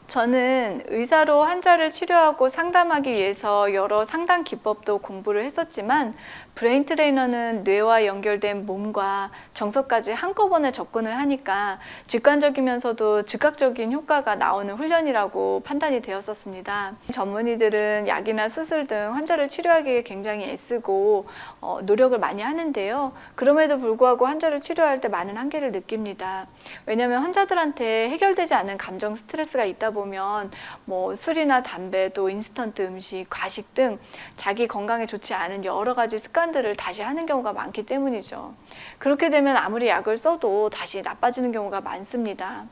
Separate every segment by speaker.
Speaker 1: 저는 의사로 환자를 치료하고 상담하기 위해서 여러 상담 기법도 공부를 했었지만 브레인 트레이너는 뇌와 연결된 몸과 정서까지 한꺼번에 접근을 하니까 직관적이면서도 즉각적인 효과가 나오는 훈련이라고 판단이 되었었습니다. 전문의들은 약이나 수술 등 환자를 치료하기에 굉장히 애쓰고 노력을 많이 하는데요. 그럼에도 불구하고 환자를 치료할 때 많은 한계를 느낍니다. 왜냐하면 환자들한테 해결되지 않은 감정 스트레스가 있다 보면 뭐 술이나 담배, 또 인스턴트 음식, 과식 등 자기 건강에 좋지 않은 여러 가지 습관들을 다시 하는 경우가 많기 때문이죠. 그렇게 되면 아무리 약을 써도 다시 나빠지는 경우가 많습니다.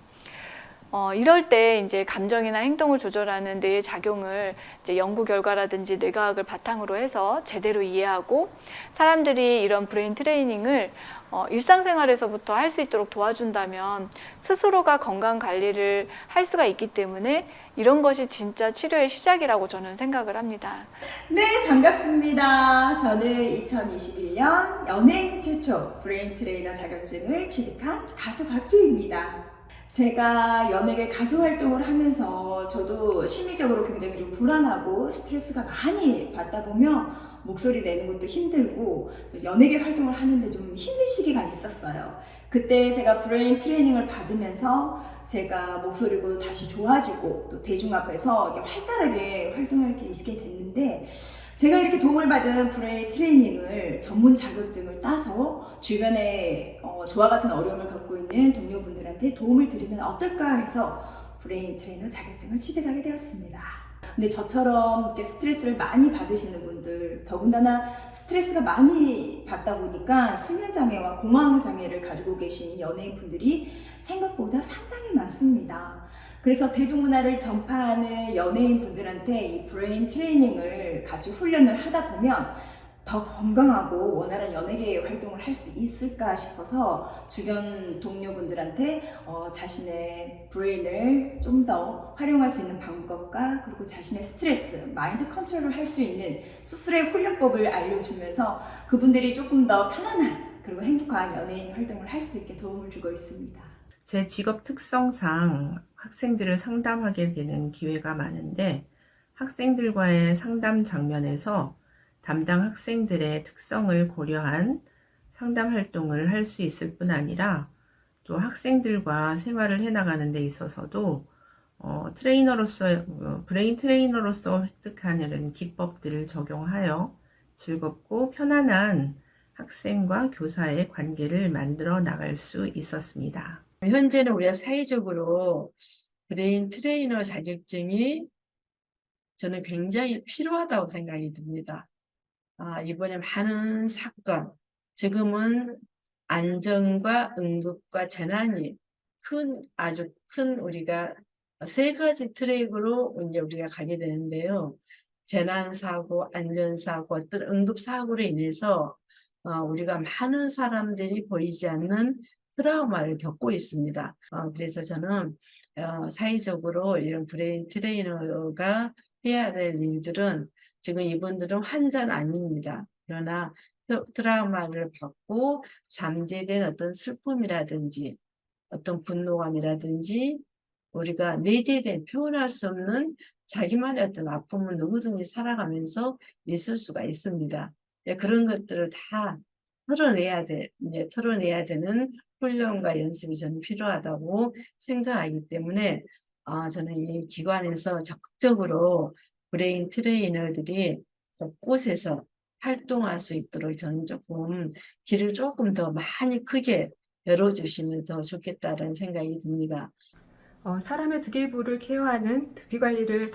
Speaker 1: 이럴 때 이제 감정이나 행동을 조절하는 뇌의 작용을 이제 연구 결과라든지 뇌과학을 바탕으로 해서 제대로 이해하고 사람들이 이런 브레인 트레이닝을 일상생활에서부터 할 수 있도록 도와준다면 스스로가 건강 관리를 할 수가 있기 때문에 이런 것이 진짜 치료의 시작이라고 저는 생각을 합니다.
Speaker 2: 네, 반갑습니다. 저는 2021년 연예인 최초 브레인 트레이너 자격증을 취득한 가수 박주희입니다. 제가 연예계 가수 활동을 하면서 저도 심리적으로 굉장히 좀 불안하고 스트레스가 많이 받다 보면 목소리 내는 것도 힘들고 연예계 활동을 하는데 좀 힘든 시기가 있었어요. 그때 제가 브레인 트레이닝을 받으면서 제가 목소리도 다시 좋아지고 또 대중 앞에서 이렇게 활달하게 활동할 수 있게 됐는데, 제가 이렇게 도움을 받은 브레인 트레이닝을 전문 자격증을 따서 주변에 저와 같은 어려움을 갖고 있는 동료분들한테 도움을 드리면 어떨까 해서 브레인 트레이너 자격증을 취득하게 되었습니다. 근데 저처럼 이렇게 스트레스를 많이 받으시는 분들, 더군다나 스트레스가 많이 받다 보니까 수면장애와 공황장애를 가지고 계신 연예인분들이 생각보다 상당히 많습니다. 그래서 대중문화를 전파하는 연예인분들한테 이 브레인 트레이닝을 같이 훈련을 하다 보면 더 건강하고 원활한 연예계 활동을 할 수 있을까 싶어서 주변 동료분들한테 자신의 브레인을 좀 더 활용할 수 있는 방법과 그리고 자신의 스트레스, 마인드 컨트롤을 할 수 있는 스스로의 훈련법을 알려주면서 그분들이 조금 더 편안한 그리고 행복한 연예인 활동을 할 수 있게 도움을 주고 있습니다.
Speaker 3: 제 직업 특성상 학생들을 상담하게 되는 기회가 많은데, 학생들과의 상담 장면에서 담당 학생들의 특성을 고려한 상담 활동을 할 수 있을 뿐 아니라 또 학생들과 생활을 해나가는 데 있어서도 브레인 트레이너로서 획득하는 기법들을 적용하여 즐겁고 편안한 학생과 교사의 관계를 만들어 나갈 수 있었습니다.
Speaker 4: 현재는 우리가 사회적으로 브레인 트레이너 자격증이 저는 굉장히 필요하다고 생각이 듭니다. 이번에 많은 사건, 지금은 안전과 응급과 재난이 아주 큰 우리가 세 가지 트랙으로 이제 우리가 가게 되는데요. 재난사고, 안전사고, 어떤 응급사고로 인해서 우리가 많은 사람들이 보이지 않는 트라우마를 겪고 있습니다. 그래서 저는 사회적으로 이런 브레인 트레이너가 해야 될 일들은, 지금 이분들은 환자는 아닙니다. 그러나 트라우마를 받고 잠재된 어떤 슬픔이라든지 어떤 분노감이라든지 우리가 내재된 표현할 수 없는 자기만의 어떤 아픔을 누구든지 살아가면서 있을 수가 있습니다. 그런 것들을 다 털어내야 되는 훈련과 연습이 저는 필요하다고 생각하기 때문에 저는 이 기관에서 적극적으로 브레인 트레이너들이 곳곳에서 활동할 수 있도록 저는 길을 조금 더 많이 크게 열어주시면 더 좋겠다는 생각이 듭니다.
Speaker 5: 사람의 두개부를 케어하는 두피 관리를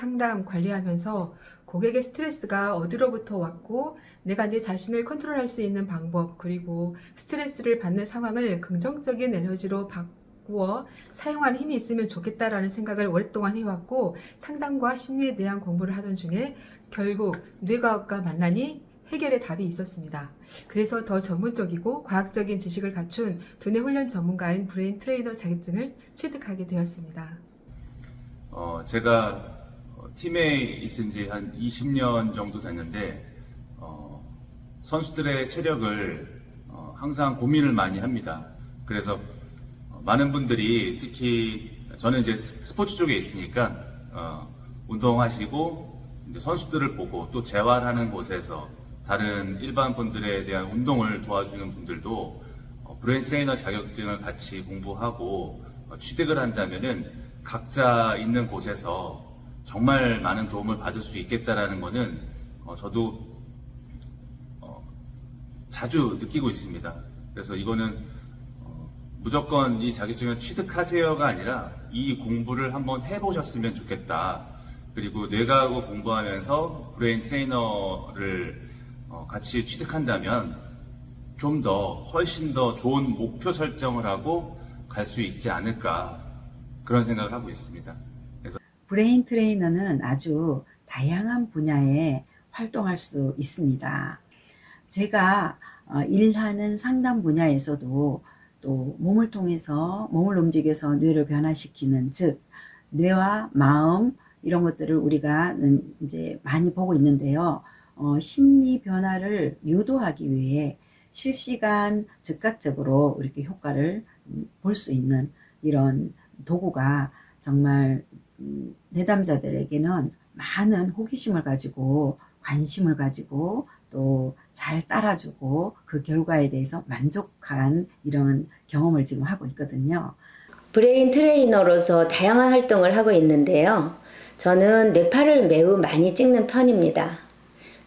Speaker 5: 관리하면서 고객의 스트레스가 어디로부터 왔고 내가 내 자신을 컨트롤할 수 있는 방법, 그리고 스트레스를 받는 상황을 긍정적인 에너지로 바꾸어 사용하는 힘이 있으면 좋겠다라는 생각을 오랫동안 해왔고, 상담과 심리에 대한 공부를 하던 중에 결국 뇌과학과 만나니 해결의 답이 있었습니다. 그래서 더 전문적이고 과학적인 지식을 갖춘 두뇌 훈련 전문가인 브레인 트레이너 자격증을 취득하게 되었습니다.
Speaker 6: 제가 팀에 있은 지 한 20년 정도 됐는데 선수들의 체력을 항상 고민을 많이 합니다. 그래서 많은 분들이, 특히 저는 이제 스포츠 쪽에 있으니까 운동하시고 이제 선수들을 보고 또 재활하는 곳에서 다른 일반 분들에 대한 운동을 도와주는 분들도 브레인 트레이너 자격증을 같이 공부하고 취득을 한다면은 각자 있는 곳에서 정말 많은 도움을 받을 수 있겠다라는 거는 저도 자주 느끼고 있습니다. 그래서 이거는 무조건 이 자격증을 취득하세요가 아니라 이 공부를 한번 해보셨으면 좋겠다. 그리고 뇌과학을 공부하면서 브레인 트레이너를 같이 취득한다면 좀 더 훨씬 더 좋은 목표 설정을 하고 갈 수 있지 않을까 그런 생각을 하고 있습니다.
Speaker 7: 브레인 트레이너는 아주 다양한 분야에 활동할 수 있습니다. 제가 일하는 상담 분야에서도 또 몸을 통해서 몸을 움직여서 뇌를 변화시키는, 즉 뇌와 마음 이런 것들을 우리가 이제 많이 보고 있는데요. 심리 변화를 유도하기 위해 실시간 즉각적으로 이렇게 효과를 볼 수 있는 이런 도구가 정말 내담자들에게는 많은 호기심을 가지고 관심을 가지고 또 잘 따라주고 그 결과에 대해서 만족한 이런 경험을 지금 하고 있거든요.
Speaker 8: 브레인 트레이너로서 다양한 활동을 하고 있는데요. 저는 뇌파를 매우 많이 찍는 편입니다.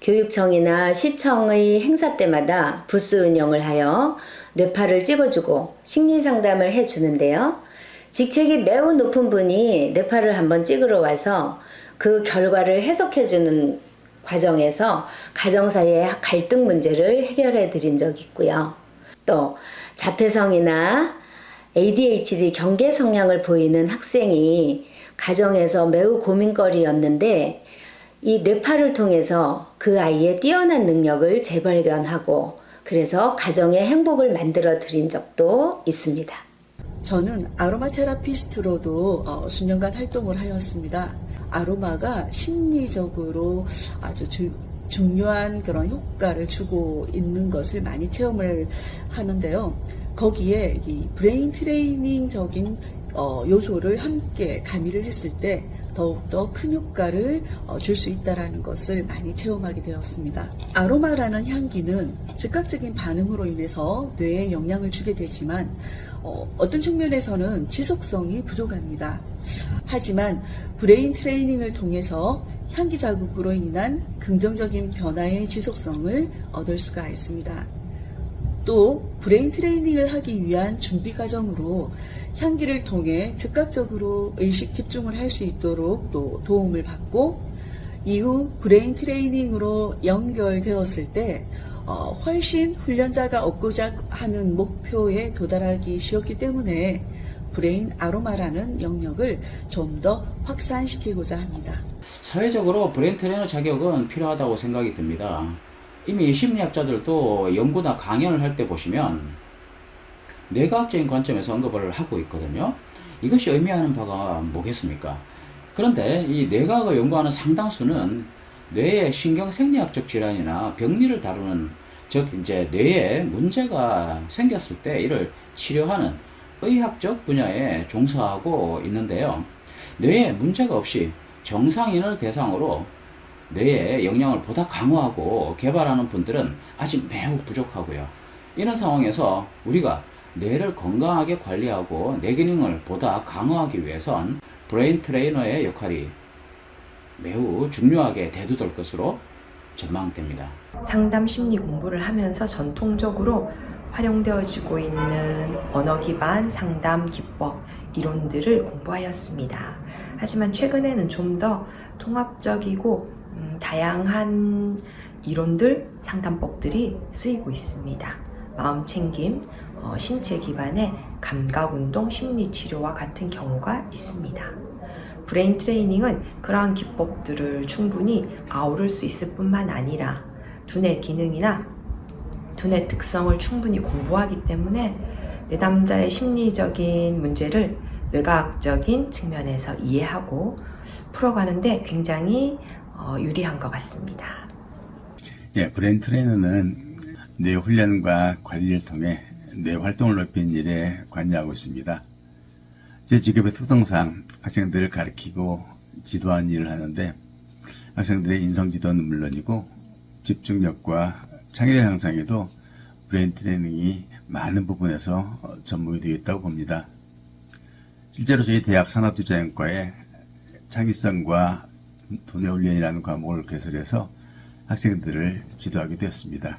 Speaker 8: 교육청이나 시청의 행사 때마다 부스 운영을 하여 뇌파를 찍어주고 심리상담을 해주는데요. 직책이 매우 높은 분이 뇌파를 한번 찍으러 와서 그 결과를 해석해주는 과정에서 가정 사이의 갈등 문제를 해결해 드린 적이 있고요. 또 자폐성이나 ADHD 경계 성향을 보이는 학생이 가정에서 매우 고민거리였는데 이 뇌파를 통해서 그 아이의 뛰어난 능력을 재발견하고 그래서 가정의 행복을 만들어 드린 적도 있습니다.
Speaker 9: 저는 아로마 테라피스트로도 수년간 활동을 하였습니다. 아로마가 심리적으로 아주 중요한 그런 효과를 주고 있는 것을 많이 체험을 하는데요. 거기에 이 브레인 트레이닝적인 요소를 함께 가미를 했을 때 더욱더 큰 효과를 줄 수 있다는 것을 많이 체험하게 되었습니다. 아로마라는 향기는 즉각적인 반응으로 인해서 뇌에 영향을 주게 되지만 어떤 측면에서는 지속성이 부족합니다. 하지만 브레인 트레이닝을 통해서 향기 자극으로 인한 긍정적인 변화의 지속성을 얻을 수가 있습니다. 또 브레인 트레이닝을 하기 위한 준비 과정으로 향기를 통해 즉각적으로 의식 집중을 할 수 있도록 또 도움을 받고 이후 브레인 트레이닝으로 연결되었을 때 훨씬 훈련자가 얻고자 하는 목표에 도달하기 쉬웠기 때문에 브레인 아로마라는 영역을 좀 더 확산시키고자 합니다.
Speaker 10: 사회적으로 브레인 트레이너 자격은 필요하다고 생각이 듭니다. 이미 심리학자들도 연구나 강연을 할 때 보시면 뇌과학적인 관점에서 언급을 하고 있거든요. 이것이 의미하는 바가 뭐겠습니까? 그런데 이 뇌과학을 연구하는 상당수는 뇌의 신경생리학적 질환이나 병리를 다루는, 즉 이제 뇌에 문제가 생겼을 때 이를 치료하는 의학적 분야에 종사하고 있는데요. 뇌에 문제가 없이 정상인을 대상으로 뇌의 역량을 보다 강화하고 개발하는 분들은 아직 매우 부족하고요. 이런 상황에서 우리가 뇌를 건강하게 관리하고 뇌 기능을 보다 강화하기 위해선 브레인 트레이너의 역할이 매우 중요하게 대두될 것으로 전망됩니다.
Speaker 11: 상담 심리 공부를 하면서 전통적으로 활용되어지고 있는 언어 기반 상담 기법 이론들을 공부하였습니다. 하지만 최근에는 좀 더 통합적이고 다양한 이론들, 상담법들이 쓰이고 있습니다. 마음챙김, 신체 기반의 감각운동, 심리치료와 같은 경우가 있습니다. 브레인 트레이닝은 그러한 기법들을 충분히 아우를 수 있을 뿐만 아니라 두뇌 기능이나 두뇌 특성을 충분히 공부하기 때문에 내담자의 심리적인 문제를 뇌과학적인 측면에서 이해하고 풀어가는데 굉장히 유리한 것 같습니다.
Speaker 12: 예, 브레인 트레이너는 뇌 훈련과 관리를 통해 뇌 활동을 높이는 일에 관여하고 있습니다. 제 직업의 특성상 학생들을 가르치고 지도하는 일을 하는데 학생들의 인성지도는 물론이고 집중력과 창의력 향상에도 브레인 트레이닝이 많은 부분에서 접목이 되어 있다고 봅니다. 실제로 저희 대학 산업디자인과에 창의성과 두뇌 훈련이라는 과목을 개설해서 학생들을 지도하게 되었습니다.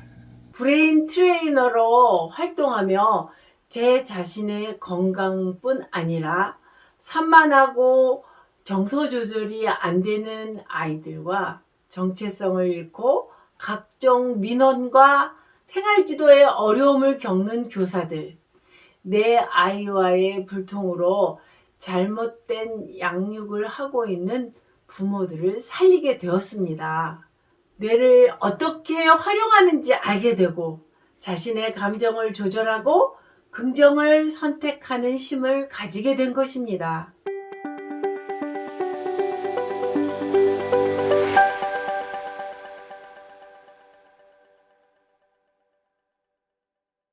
Speaker 13: 브레인 트레이너로 활동하며 제 자신의 건강뿐 아니라 산만하고 정서 조절이 안 되는 아이들과 정체성을 잃고 각종 민원과 생활지도에 어려움을 겪는 교사들, 내 아이와의 불통으로 잘못된 양육을 하고 있는 부모들을 살리게 되었습니다. 뇌를 어떻게 활용하는지 알게 되고 자신의 감정을 조절하고 긍정을 선택하는 힘을 가지게 된 것입니다.